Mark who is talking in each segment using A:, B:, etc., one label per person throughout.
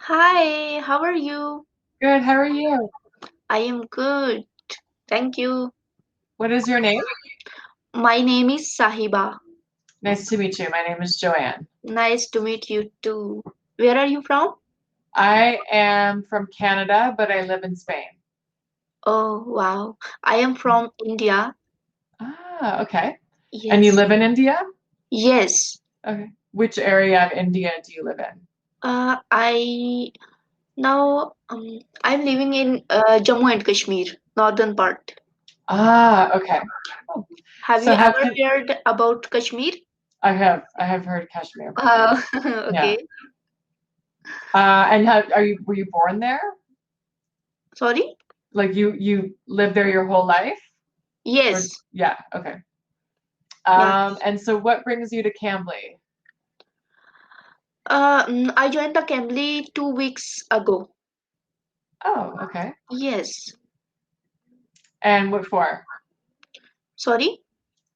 A: Hi, how are you?
B: Good. How are you?
A: I am good. Thank you.
B: What is your name?
A: My name is Sahiba.
B: Nice to meet you. My name is Joanne.
A: Nice to meet you too. Where are you from?
B: I am from Canada, but I live in Spain.
A: Oh, wow. I am from India.
B: Ah, okay. And you
A: Yes.
B: live in India?
A: Yes.
B: Okay. Which area of India do you live in?
A: I now I'm living in Jammu and Kashmir, northern part.
B: Ah, okay. Oh.
A: Have
B: So
A: you
B: how
A: ever
B: can
A: heard about Kashmir?
B: I have heard Kashmir before. Yeah.
A: Okay.
B: And how were you born there?
A: Sorry?
B: Like you lived there your whole life? Or
A: Yes.
B: yeah, okay.
A: Yeah.
B: And so what brings you to Cambly?
A: I joined the Cambly 2 weeks ago.
B: Oh, okay.
A: Yes.
B: And what for?
A: Sorry?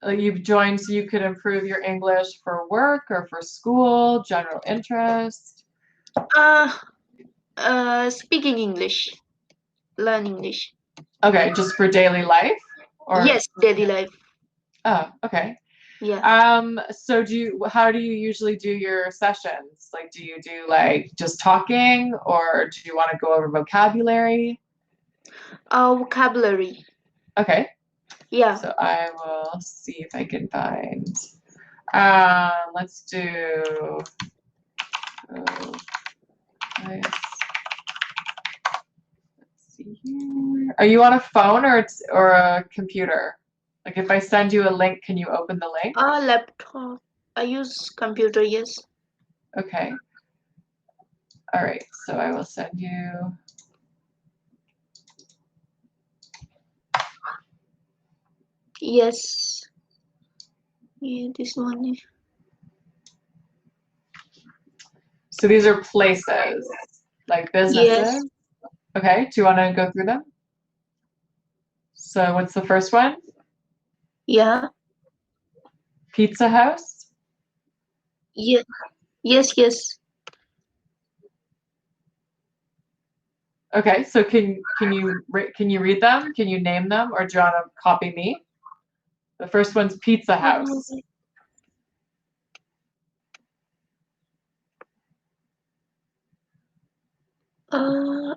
B: You've joined so you could improve your English for work or for school, general interest.
A: Uh, Speaking English, learn English.
B: Okay, just for daily life or
A: Yes, daily life.
B: oh, okay.
A: Yeah.
B: So how do you usually do your sessions? Like, do you do like just talking or do you want to go over vocabulary?
A: Vocabulary.
B: Okay,
A: Yeah.
B: so I will see if I can find. Let's do. Oh, nice. See here. Are you on a phone or a computer? Like if I send you a link, can you open the link?
A: Laptop. I use computer. Yes.
B: Okay. All right. So I will send you.
A: Yes. Yeah, this one.
B: So these are places, like
A: Yes.
B: businesses. Okay. Do you want to go through them? So what's the first one?
A: Yeah.
B: Pizza House.
A: Yeah. Yes. Yes.
B: Okay. So can you read them? Can you name them, or do you want to copy me? The first one's Pizza House.
A: Uh, uh,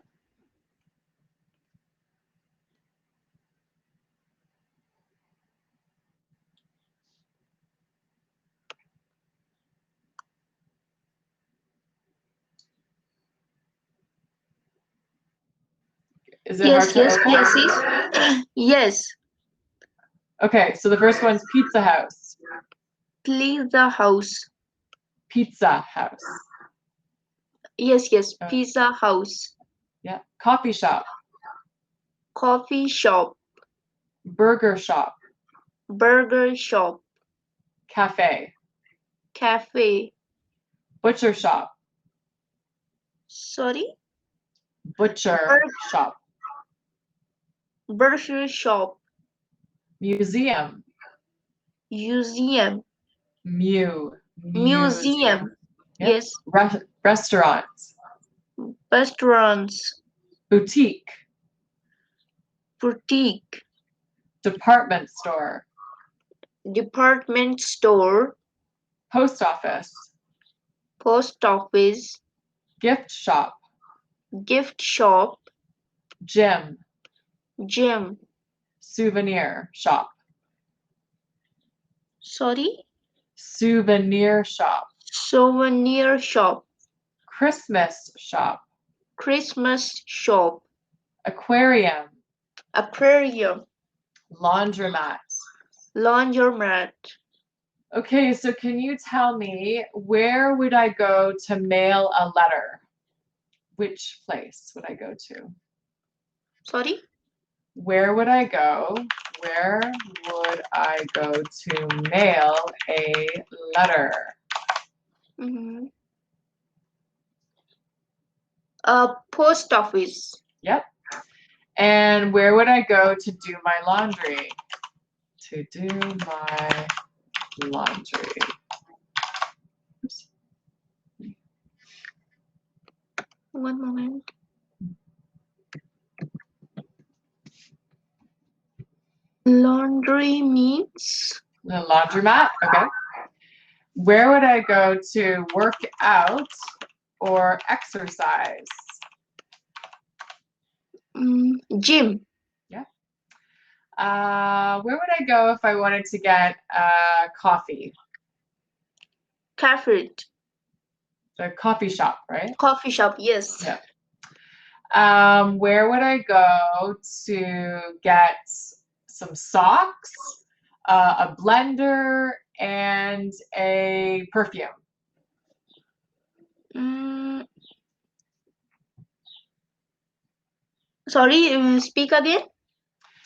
B: Is it hard
A: yes.
B: to
A: Yes.
B: open?
A: Yes. Yes. Yes.
B: Okay. So the first one's Pizza House.
A: Please the house.
B: Pizza House.
A: Yes. Yes.
B: Uh,
A: Pizza house.
B: yeah. Coffee shop.
A: Coffee shop.
B: Burger shop.
A: Burger shop.
B: Cafe.
A: Cafe.
B: Butcher shop.
A: Sorry.
B: Butcher
A: Bur-
B: shop.
A: Burger shop.
B: Museum.
A: Museum.
B: Museum.
A: Museum.
B: Yep.
A: Yes.
B: Restaurant.
A: Restaurants.
B: Boutique.
A: Boutique.
B: Department store.
A: Department store.
B: Post office.
A: Post office.
B: Gift shop.
A: Gift shop.
B: Gym.
A: Gym.
B: Souvenir shop.
A: Sorry.
B: Souvenir shop.
A: Souvenir shop.
B: Christmas shop.
A: Christmas shop.
B: Aquarium.
A: Aquarium.
B: Laundromat.
A: Laundromat.
B: Okay, so can you tell me where would I go to mail a letter? Which place would I go to?
A: Sorry.
B: Where would I go? Where would I go to mail a letter?
A: Mm-hmm. Post office.
B: Yep. And where would I go to do my laundry? To do my laundry. Oops.
A: One moment. Laundry means
B: The laundromat. Okay. Where would I go to work out or exercise?
A: Gym.
B: Yeah. Where would I go if I wanted to get coffee?
A: Cafe.
B: The coffee shop, right?
A: Coffee shop. Yes.
B: Yeah. Where would I go to get some socks, a blender, and a perfume?
A: Sorry, speak again.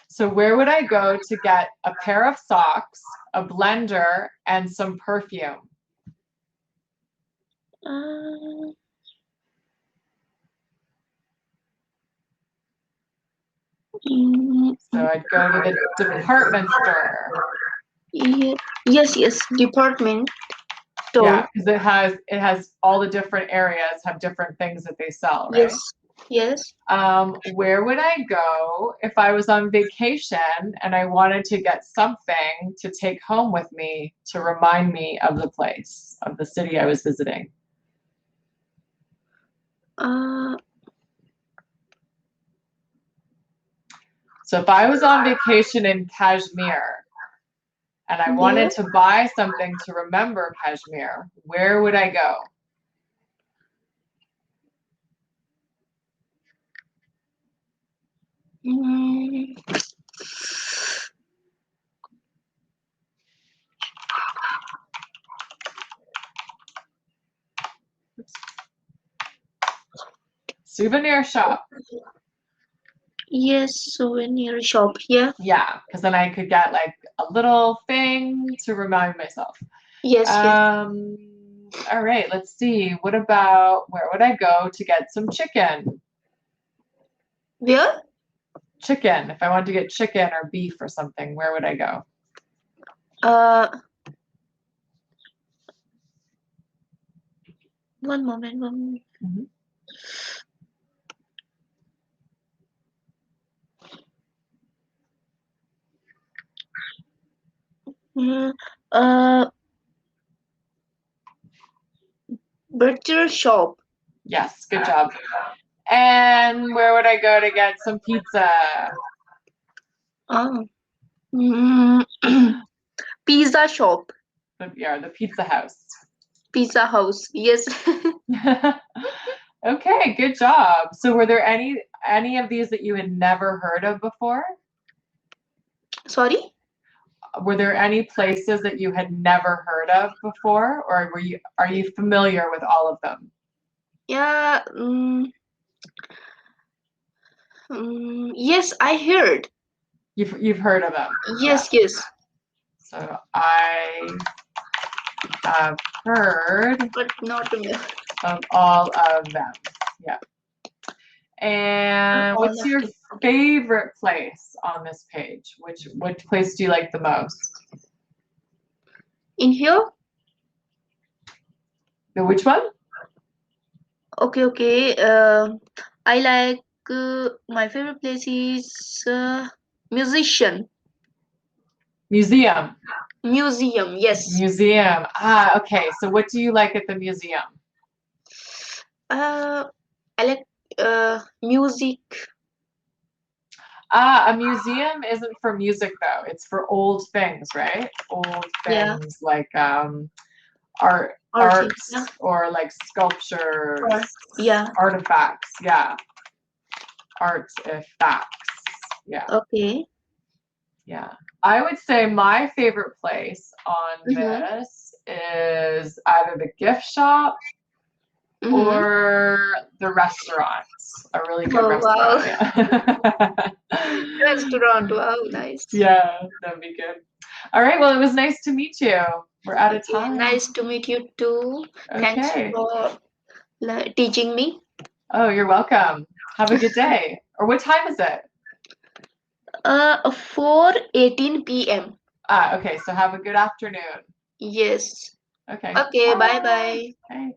B: So where would I go to get a pair of socks, a blender, and some perfume? So I'd go to the department store.
A: Yes, department store.
B: Yeah, because it has all the different areas have different things that they sell, right?
A: Yes.
B: Where would I go if I was on vacation and I wanted to get something to take home with me to remind me of the place, of the city I was visiting? So if I was on vacation in Kashmir and I wanted to buy something to remember Kashmir, where would I go? Souvenir shop.
A: Yes, souvenir shop. Yeah.
B: Yeah, because then I could get like a little thing to remind myself.
A: Yes.
B: All right, let's see. What about where would I go to get some chicken?
A: Where?
B: Chicken. If I wanted to get chicken or beef or something, where would I go?
A: One moment.
B: Mm-hmm.
A: Butcher shop.
B: Yes, good job. And where would I go to get some pizza?
A: Pizza shop.
B: Yeah, the pizza house.
A: Pizza house. Yes.
B: Okay, good job. So were there any of these that you had never heard of before?
A: Sorry?
B: Were there any places that you had never heard of before, or are you familiar with all of them?
A: Yeah. Yes, I heard.
B: You've heard of them?
A: Yes.
B: So I have heard
A: But not
B: of all of them. Yeah. And what's your favorite place on this page? Which place do you like the most?
A: in here?
B: Which one?
A: Okay. I like my favorite place is museum. Yes.
B: Museum. Okay. So what do you like at the museum?
A: I like music.
B: A museum isn't for music though. It's for old things, right? Old things like arts or like sculptures, artifacts. Yeah. Artifacts. Yeah.
A: Okay.
B: Yeah. I would say my favorite place on this is either the gift shop or the restaurant. A really good restaurant.
A: Wow.
B: Yeah.
A: Restaurant. Wow, nice.
B: Yeah, that'd be good. All right. Well, it was nice to meet you. We're out of time.
A: Nice to meet you too.
B: Okay.
A: Thanks for teaching me.
B: Oh, you're welcome. Have a good day. Or what time is it?
A: 4:18 p.m.
B: Okay. So have a good afternoon.
A: Yes.
B: Okay.
A: Okay, bye.
B: Okay.